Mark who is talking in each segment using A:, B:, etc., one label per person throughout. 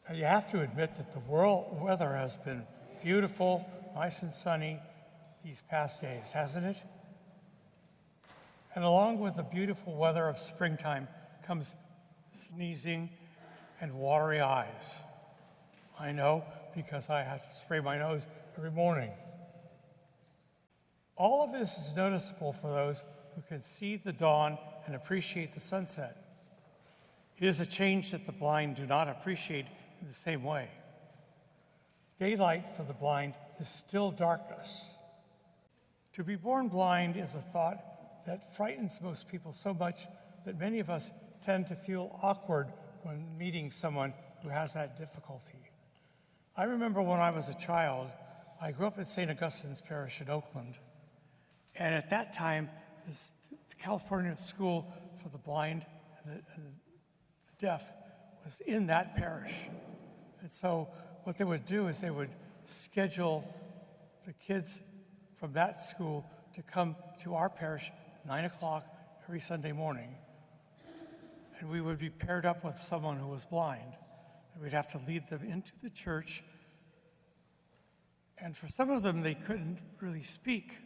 A: Now, you have to admit that the weather has been beautiful, nice and sunny these past days, hasn't it? And along with the beautiful weather of springtime comes sneezing and watery eyes. I know, because I have to spray my nose every morning. All of this is noticeable for those who can see the dawn and appreciate the sunset. It is a change that the blind do not appreciate in the same way. Daylight for the blind is still darkness. To be born blind is a thought that frightens most people so much that many of us tend to feel awkward when meeting someone who has that difficulty. I remember when I was a child, I grew up at St. Augustine's Parish in Oakland, and at that time, the California School for the Blind and the Deaf was in that parish. And so what they would do is they would schedule the kids from that school to come to our parish at 9 o'clock every Sunday morning. And we would be paired up with someone who was blind. And we'd have to lead them into the church. And for some of them, they couldn't really speak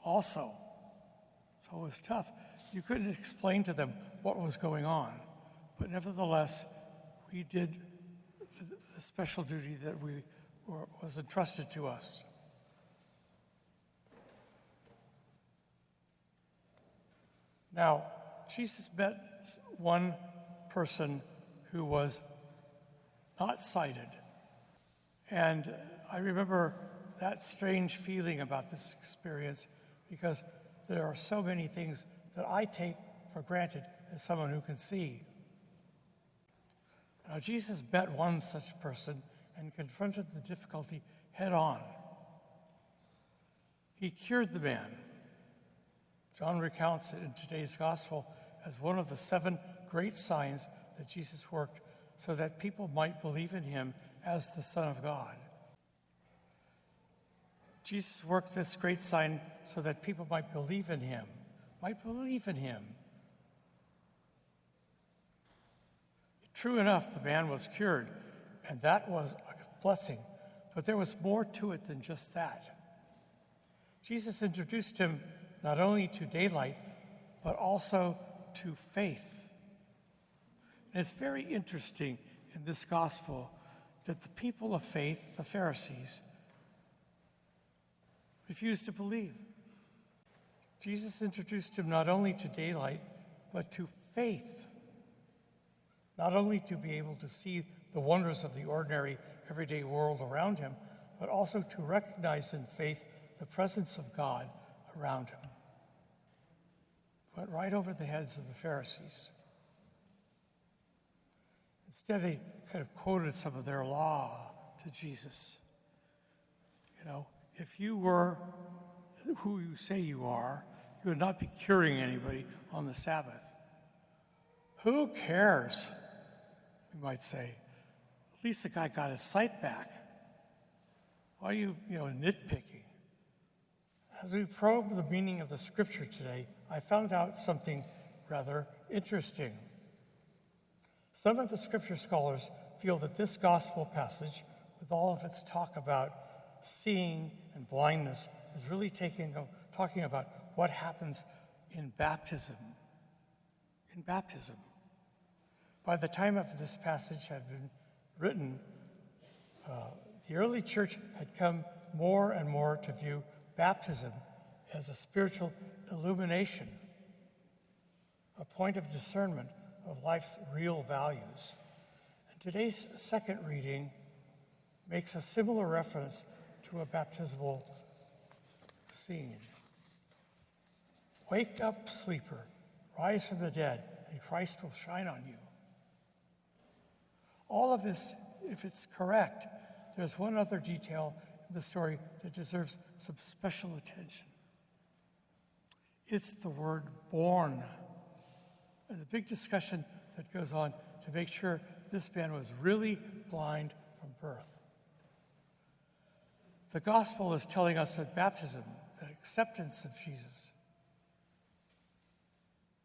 A: also. So it was tough. You couldn't explain to them what was going on. But nevertheless, we did the special duty that was entrusted to us. Now, Jesus met one person who was not sighted. And I remember that strange feeling about this experience because there are so many things that I take for granted as someone who can see. Now, Jesus met one such person and confronted the difficulty head on. He cured the man. John recounts it in today's gospel as one of the 7 great signs that Jesus worked so that people might believe in him as the Son of God. Jesus worked this great sign so that people might believe in him, True enough, the man was cured, and that was a blessing, but there was more to it than just that. Jesus introduced him not only to daylight, but also to faith. And it's very interesting in this gospel that the people of faith, the Pharisees, refused to believe. Jesus introduced him not only to daylight, but to faith. Not only to be able to see the wonders of the ordinary, everyday world around him, but also to recognize in faith the presence of God around him. Went right over the heads of the Pharisees. Instead, they kind of quoted some of their law to Jesus. You know, if you were who you say you are, you would not be curing anybody on the Sabbath. Who cares? You might say. At least the guy got his sight back. Why are you nitpicking? As we probe the meaning of the scripture today, I found out something rather interesting. Some of the scripture scholars feel that this gospel passage, with all of its talk about seeing and blindness, is really talking about what happens in baptism. In baptism. By the time of this passage had been written, the early church had come more and more to view baptism as a spiritual illumination, a point of discernment of life's real values. And today's second reading makes a similar reference to a baptismal scene. Wake up, sleeper, rise from the dead, and Christ will shine on you. All of this, if it's correct, there's one other detail in the story that deserves some special attention. It's the word born. And the big discussion that goes on to make sure this man was really blind from birth. The gospel is telling us that baptism, that acceptance of Jesus,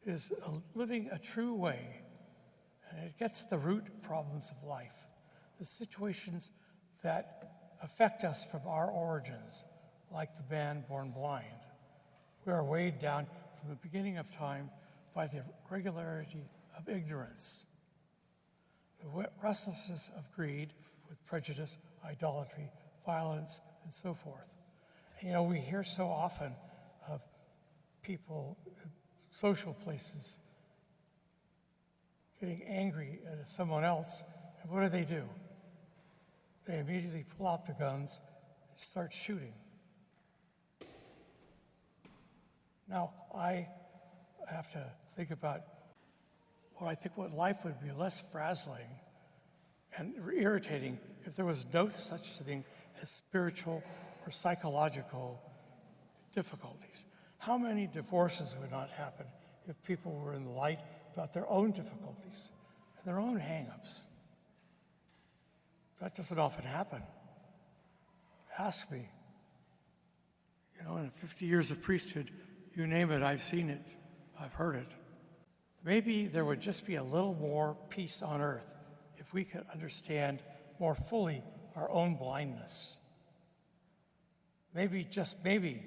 A: is living a true way, and it gets the root problems of life. the situations that affect us from our origins, like the man born blind. We are weighed down from the beginning of time by the regularity of ignorance, the restlessness of greed with prejudice, idolatry, violence, and so forth. And, we hear so often of people in social places getting angry at someone else, and what do? They immediately pull out the guns and start shooting. Now, I have to think about what life would be less frazzling and irritating if there was no such thing as spiritual or psychological difficulties. How many divorces would not happen if people were in the light about their own difficulties and their own hang-ups? That doesn't often happen. Ask me. In 50 years of priesthood, you name it, I've seen it, I've heard it. Maybe there would just be a little more peace on earth if we could understand more fully our own blindness. Maybe, just maybe,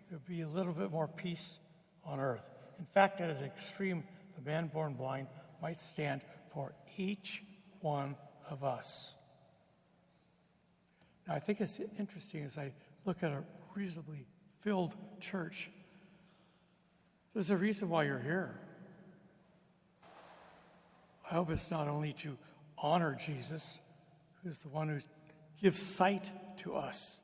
A: there'd be a little bit more peace on earth. In fact, at an extreme, the man born blind might stand for each one of us. Now, I think it's interesting as I look at a reasonably filled church. There's a reason why you're here. I hope it's not only to honor Jesus, who's the one who gives sight to us,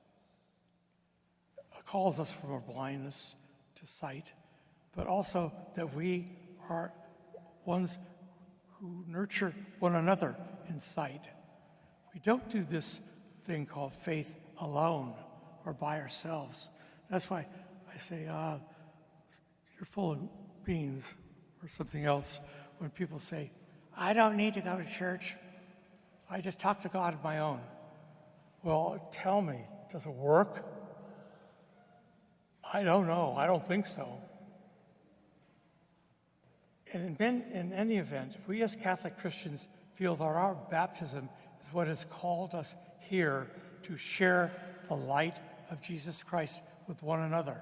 A: calls us from our blindness to sight, but also that we are ones who nurture one another in sight. We don't do this thing called faith alone or by ourselves. That's why I say, you're full of beans or something else when people say, I don't need to go to church. I just talk to God on my own. Well, tell me, does it work? I don't know. I don't think so. And in any event, we as Catholic Christians feel that our baptism is what has called us here to share the light of Jesus Christ with one another,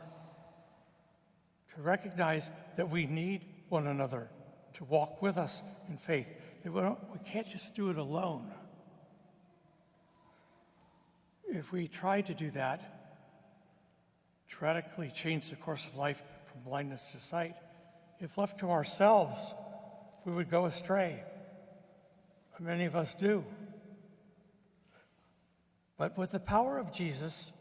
A: to recognize that we need one another to walk with us in faith. That we can't just do it alone. If we try to do that, to radically change the course of life from blindness to sight, if left to ourselves, we would go astray. Many of us do. But with the power of Jesus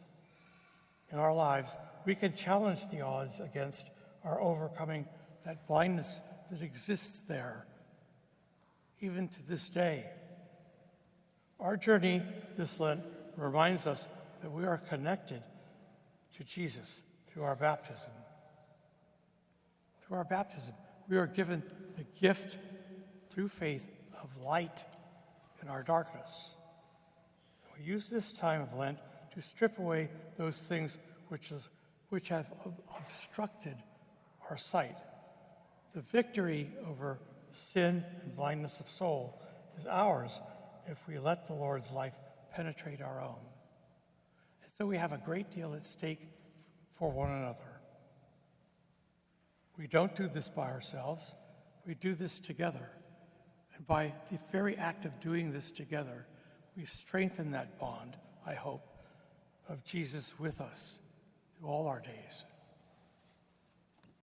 A: in our lives, we can challenge the odds against our overcoming that blindness that exists there, even to this day. Our journey this Lent reminds us that we are connected to Jesus through our baptism. Through our baptism, we are given the gift through faith of light in our darkness. We use this time of Lent to strip away those things which have obstructed our sight. The victory over sin and blindness of soul is ours if we let the Lord's life penetrate our own. And so we have a great deal at stake for one another. We don't do this by ourselves. We do this together. And by the very act of doing this together, we strengthen that bond, I hope, of Jesus with us through all our days.